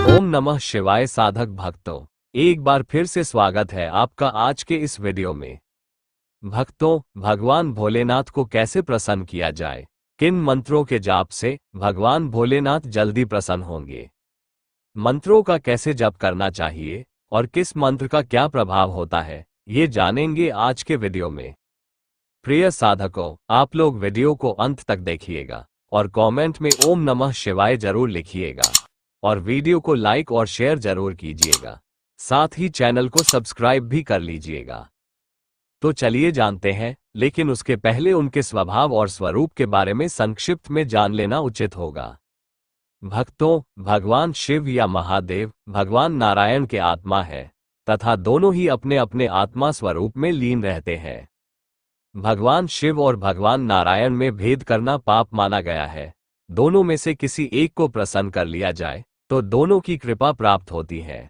ओम नमः शिवाय साधक भक्तों, एक बार फिर से स्वागत है आपका आज के इस वीडियो में। भक्तों, भगवान भोलेनाथ को कैसे प्रसन्न किया जाए, किन मंत्रों के जाप से भगवान भोलेनाथ जल्दी प्रसन्न होंगे, मंत्रों का कैसे जप करना चाहिए और किस मंत्र का क्या प्रभाव होता है, ये जानेंगे आज के वीडियो में। प्रिय साधकों, आप लोग वीडियो को अंत तक देखिएगा और कमेंट में ओम नमः शिवाय जरूर लिखिएगा और वीडियो को लाइक और शेयर जरूर कीजिएगा। साथ ही चैनल को सब्सक्राइब भी कर लीजिएगा। तो चलिए जानते हैं, लेकिन उसके पहले उनके स्वभाव और स्वरूप के बारे में संक्षिप्त में जान लेना उचित होगा। भक्तों, भगवान शिव या महादेव भगवान नारायण के आत्मा है तथा दोनों ही अपने अपने आत्मा स्वरूप में लीन रहते हैं। भगवान शिव और भगवान नारायण में भेद करना पाप माना गया है। दोनों में से किसी एक को प्रसन्न कर लिया जाए तो दोनों की कृपा प्राप्त होती है।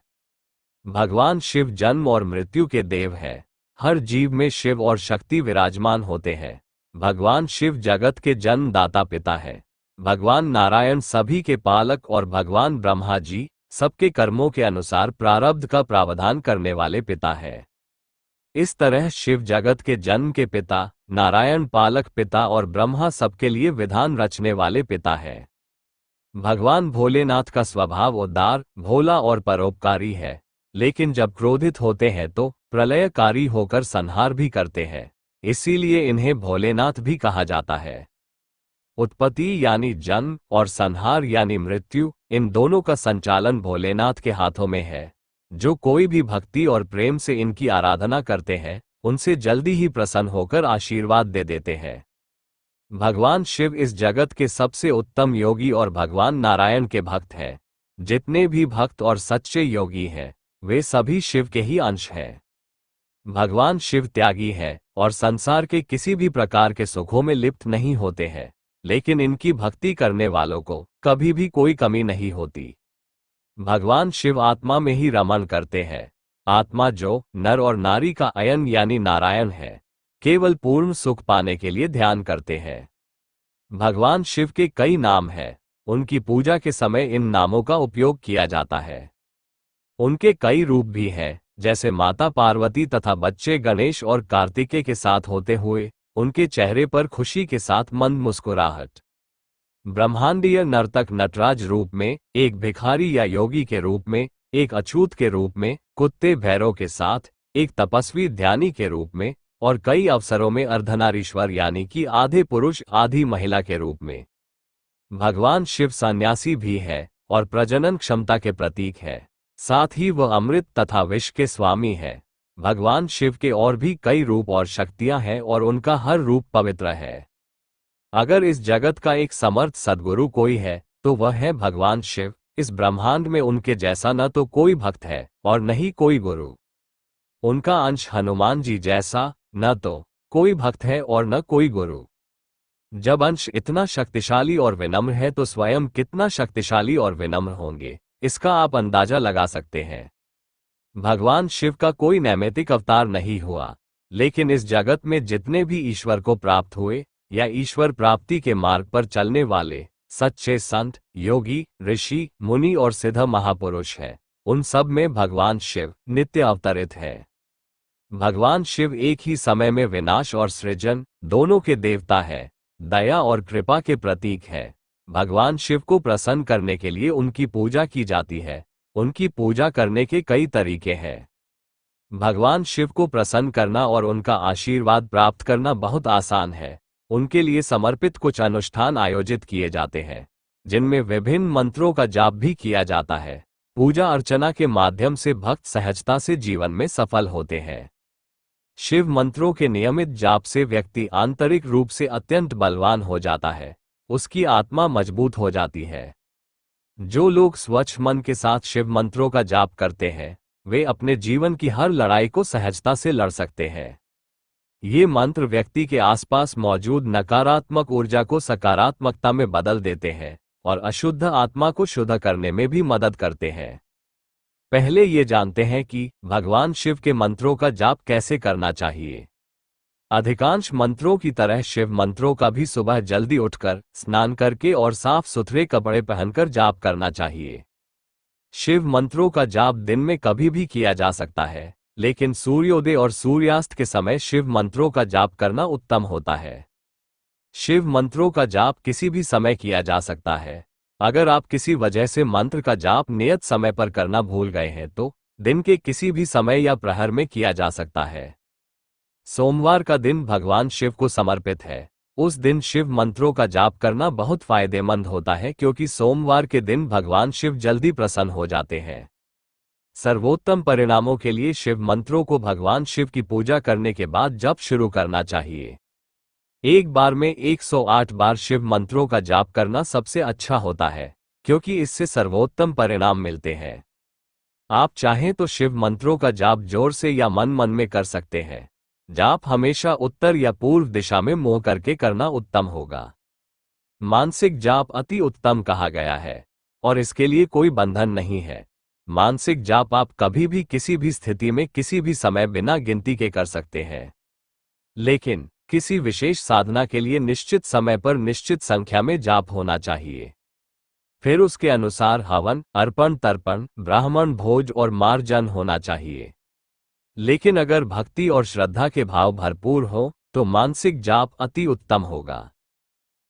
भगवान शिव जन्म और मृत्यु के देव हैं। हर जीव में शिव और शक्ति विराजमान होते हैं। भगवान शिव जगत के जन्मदाता पिता है। भगवान नारायण सभी के पालक और भगवान ब्रह्मा जी सबके कर्मों के अनुसार प्रारब्ध का प्रावधान करने वाले पिता है। इस तरह शिव जगत के जन्म के पिता, नारायण पालक पिता और ब्रह्मा सबके लिए विधान रचने वाले पिता है। भगवान भोलेनाथ का स्वभाव उदार, भोला और परोपकारी है, लेकिन जब क्रोधित होते हैं तो प्रलयकारी होकर संहार भी करते हैं। इसीलिए इन्हें भोलेनाथ भी कहा जाता है। उत्पत्ति यानी जन्म और संहार यानी मृत्यु, इन दोनों का संचालन भोलेनाथ के हाथों में है। जो कोई भी भक्ति और प्रेम से इनकी आराधना करते हैं, उनसे जल्दी ही प्रसन्न होकर आशीर्वाद दे देते हैं। भगवान शिव इस जगत के सबसे उत्तम योगी और भगवान नारायण के भक्त हैं। जितने भी भक्त और सच्चे योगी हैं, वे सभी शिव के ही अंश हैं। भगवान शिव त्यागी है और संसार के किसी भी प्रकार के सुखों में लिप्त नहीं होते हैं, लेकिन इनकी भक्ति करने वालों को कभी भी कोई कमी नहीं होती। भगवान शिव आत्मा में ही रमण करते हैं। आत्मा जो नर और नारी का अयन यानी नारायण है, केवल पूर्ण सुख पाने के लिए ध्यान करते हैं। भगवान शिव के कई नाम हैं। उनकी पूजा के समय इन नामों का उपयोग किया जाता है। उनके कई रूप भी हैं, जैसे माता पार्वती तथा बच्चे गणेश और कार्तिकेय के साथ होते हुए उनके चेहरे पर खुशी के साथ मंद मुस्कुराहट। ब्रह्मांडीय नर्तक नटराज रूप में, एक भिखारी या योगी के रूप में, एक अछूत के रूप में, कुत्ते भैरव के साथ, एक तपस्वी ध्यानी के रूप में और कई अवसरों में अर्धनारीश्वर यानी कि आधे पुरुष आधी महिला के रूप में। भगवान शिव सन्यासी भी है और प्रजनन क्षमता के प्रतीक है। साथ ही वह अमृत तथा विष के स्वामी है। भगवान शिव के और भी कई रूप और शक्तियां हैं और उनका हर रूप पवित्र है। अगर इस जगत का एक समर्थ सद्गुरु कोई है तो वह है भगवान शिव। इस ब्रह्मांड में उनके जैसा न तो कोई भक्त है और न ही कोई गुरु। उनका अंश हनुमान जी जैसा न तो कोई भक्त है और न कोई गुरु। जब अंश इतना शक्तिशाली और विनम्र है तो स्वयं कितना शक्तिशाली और विनम्र होंगे, इसका आप अंदाजा लगा सकते हैं। भगवान शिव का कोई नैमित्तिक अवतार नहीं हुआ, लेकिन इस जगत में जितने भी ईश्वर को प्राप्त हुए या ईश्वर प्राप्ति के मार्ग पर चलने वाले सच्चे संत, योगी, ऋषि, मुनि और सिद्ध महापुरुष हैं, उन सब में भगवान शिव नित्य अवतरित है। भगवान शिव एक ही समय में विनाश और सृजन दोनों के देवता है, दया और कृपा के प्रतीक है। भगवान शिव को प्रसन्न करने के लिए उनकी पूजा की जाती है। उनकी पूजा करने के कई तरीके हैं। भगवान शिव को प्रसन्न करना और उनका आशीर्वाद प्राप्त करना बहुत आसान है। उनके लिए समर्पित कुछ अनुष्ठान आयोजित किए जाते हैं, जिनमें विभिन्न मंत्रों का जाप भी किया जाता है। पूजा अर्चना के माध्यम से भक्त सहजता से जीवन में सफल होते हैं। शिव मंत्रों के नियमित जाप से व्यक्ति आंतरिक रूप से अत्यंत बलवान हो जाता है। उसकी आत्मा मजबूत हो जाती है। जो लोग स्वच्छ मन के साथ शिव मंत्रों का जाप करते हैं, वे अपने जीवन की हर लड़ाई को सहजता से लड़ सकते हैं। ये मंत्र व्यक्ति के आसपास मौजूद नकारात्मक ऊर्जा को सकारात्मकता में बदल देते हैं और अशुद्ध आत्मा को शुद्ध करने में भी मदद करते हैं। पहले ये जानते हैं कि भगवान शिव के मंत्रों का जाप कैसे करना चाहिए। अधिकांश मंत्रों की तरह शिव मंत्रों का भी सुबह जल्दी उठकर स्नान करके और साफ सुथरे कपड़े पहनकर जाप करना चाहिए। शिव मंत्रों का जाप दिन में कभी भी किया जा सकता है, लेकिन सूर्योदय और सूर्यास्त के समय शिव मंत्रों का जाप करना उत्तम होता है। शिव मंत्रों का जाप किसी भी समय किया जा सकता है। अगर आप किसी वजह से मंत्र का जाप नियत समय पर करना भूल गए हैं तो दिन के किसी भी समय या प्रहर में किया जा सकता है। सोमवार का दिन भगवान शिव को समर्पित है। उस दिन शिव मंत्रों का जाप करना बहुत फायदेमंद होता है, क्योंकि सोमवार के दिन भगवान शिव जल्दी प्रसन्न हो जाते हैं। सर्वोत्तम परिणामों के लिए शिव मंत्रों को भगवान शिव की पूजा करने के बाद जप शुरू करना चाहिए। एक बार में 108 बार शिव मंत्रों का जाप करना सबसे अच्छा होता है, क्योंकि इससे सर्वोत्तम परिणाम मिलते हैं। आप चाहें तो शिव मंत्रों का जाप जोर से या मन मन में कर सकते हैं। जाप हमेशा उत्तर या पूर्व दिशा में मुंह करके करना उत्तम होगा। मानसिक जाप अति उत्तम कहा गया है और इसके लिए कोई बंधन नहीं है। मानसिक जाप आप कभी भी किसी भी स्थिति में किसी भी समय बिना गिनती के कर सकते हैं, लेकिन किसी विशेष साधना के लिए निश्चित समय पर निश्चित संख्या में जाप होना चाहिए। फिर उसके अनुसार हवन, अर्पण, तर्पण, ब्राह्मण भोज और मार्जन होना चाहिए। लेकिन अगर भक्ति और श्रद्धा के भाव भरपूर हो तो मानसिक जाप अति उत्तम होगा।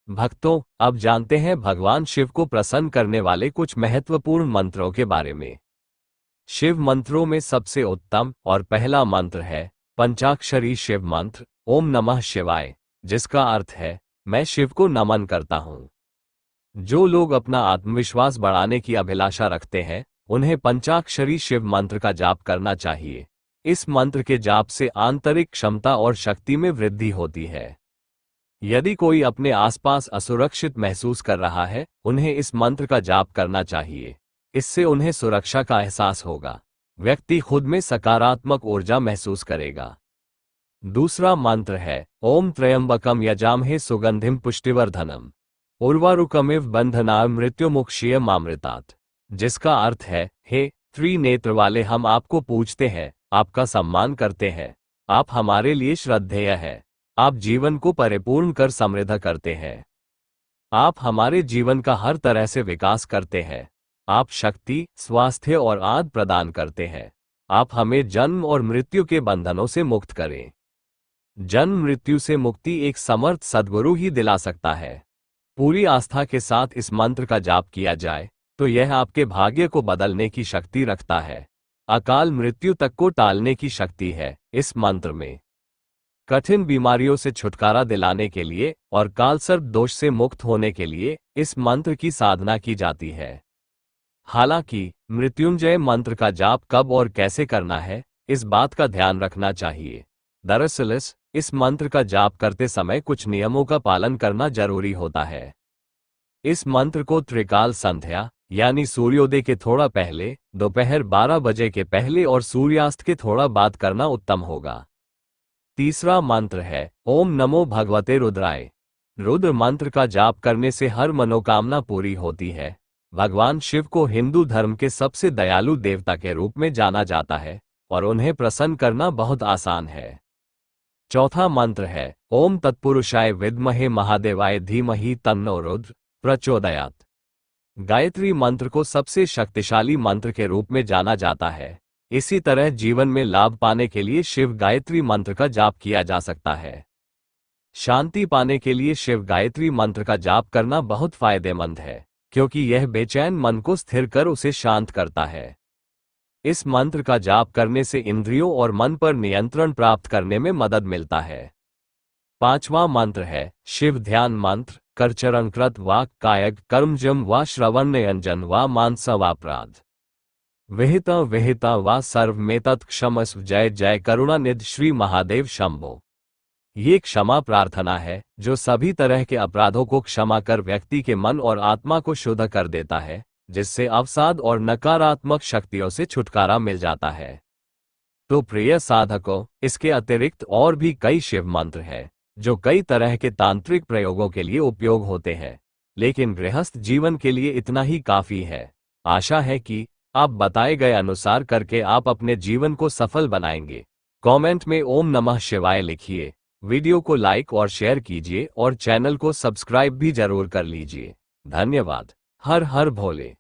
भक्तों, अब जानते हैं भगवान शिव को प्रसन्न करने वाले कुछ महत्वपूर्ण मंत्रों के बारे में। शिव मंत्रों में सबसे उत्तम और पहला मंत्र है पंचाक्षरी शिव मंत्र ओम नमः शिवाय, जिसका अर्थ है मैं शिव को नमन करता हूं। जो लोग अपना आत्मविश्वास बढ़ाने की अभिलाषा रखते हैं उन्हें पंचाक्षरी शिव मंत्र का जाप करना चाहिए। इस मंत्र के जाप से आंतरिक क्षमता और शक्ति में वृद्धि होती है। यदि कोई अपने आसपास असुरक्षित महसूस कर रहा है, उन्हें इस मंत्र का जाप करना चाहिए। इससे उन्हें सुरक्षा का एहसास होगा। व्यक्ति खुद में सकारात्मक ऊर्जा महसूस करेगा। दूसरा मंत्र है ओम त्र्यंबकम यजामहे सुगंधिम पुष्टिवर्धनम उर्वारुकमिव बंधनाय मृत्युमुक्षीयमामृतात्, जिसका अर्थ है हे त्रिनेत्र वाले, हम आपको पूजते हैं, आपका सम्मान करते हैं। आप हमारे लिए श्रद्धेय है। आप जीवन को परिपूर्ण कर समृद्ध करते हैं। आप हमारे जीवन का हर तरह से विकास करते हैं। आप शक्ति, स्वास्थ्य और आदर प्रदान करते हैं। आप हमें जन्म और मृत्यु के बंधनों से मुक्त करें। जन्म मृत्यु से मुक्ति एक समर्थ सद्गुरु ही दिला सकता है। पूरी आस्था के साथ इस मंत्र का जाप किया जाए तो यह आपके भाग्य को बदलने की शक्ति रखता है। अकाल मृत्यु तक को टालने की शक्ति है इस मंत्र में। कठिन बीमारियों से छुटकारा दिलाने के लिए और कालसर्प दोष से मुक्त होने के लिए इस मंत्र की साधना की जाती है। हालांकि मृत्युंजय मंत्र का जाप कब और कैसे करना है, इस बात का ध्यान रखना चाहिए। दरअसल इस मंत्र का जाप करते समय कुछ नियमों का पालन करना जरूरी होता है। इस मंत्र को त्रिकाल संध्या यानी सूर्योदय के थोड़ा पहले, दोपहर 12 बजे के पहले और सूर्यास्त के थोड़ा बाद करना उत्तम होगा। तीसरा मंत्र है ओम नमो भगवते रुद्राय। रुद्र मंत्र का जाप करने से हर मनोकामना पूरी होती है। भगवान शिव को हिंदू धर्म के सबसे दयालु देवता के रूप में जाना जाता है और उन्हें प्रसन्न करना बहुत आसान है। चौथा मंत्र है ओम तत्पुरुषाय विद्महे महादेवाय धीमहि तन्नो रुद्र प्रचोदयात्। गायत्री मंत्र को सबसे शक्तिशाली मंत्र के रूप में जाना जाता है। इसी तरह जीवन में लाभ पाने के लिए शिव गायत्री मंत्र का जाप किया जा सकता है। शांति पाने के लिए शिव गायत्री मंत्र का जाप करना बहुत फायदेमंद है, क्योंकि यह बेचैन मन को स्थिर कर उसे शांत करता है। इस मंत्र का जाप करने से इंद्रियों और मन पर नियंत्रण प्राप्त करने में मदद मिलता है। पांचवा मंत्र है शिव ध्यान मंत्र करचरणकृत वा कायक कर्मजम वा श्रवणयंजन वा मानस वापराध विहित विहित वा सर्वमेतत् क्षमस्व जय जय करुणानिधि श्री महादेव शंभो। ये क्षमा प्रार्थना है जो सभी तरह के अपराधों को क्षमा कर व्यक्ति के मन और आत्मा को शुद्ध कर देता है, जिससे अवसाद और नकारात्मक शक्तियों से छुटकारा मिल जाता है। तो प्रिय साधकों, इसके अतिरिक्त और भी कई शिव मंत्र हैं जो कई तरह के तांत्रिक प्रयोगों के लिए उपयोग होते हैं, लेकिन गृहस्थ जीवन के लिए इतना ही काफी है। आशा है कि आप बताए गए अनुसार करके आप अपने जीवन को सफल बनाएंगे। कमेंट में ओम नमः शिवाय लिखिए वीडियो को लाइक और शेयर कीजिए और चैनल को सब्सक्राइब भी जरूर कर लीजिए। धन्यवाद। हर हर भोले।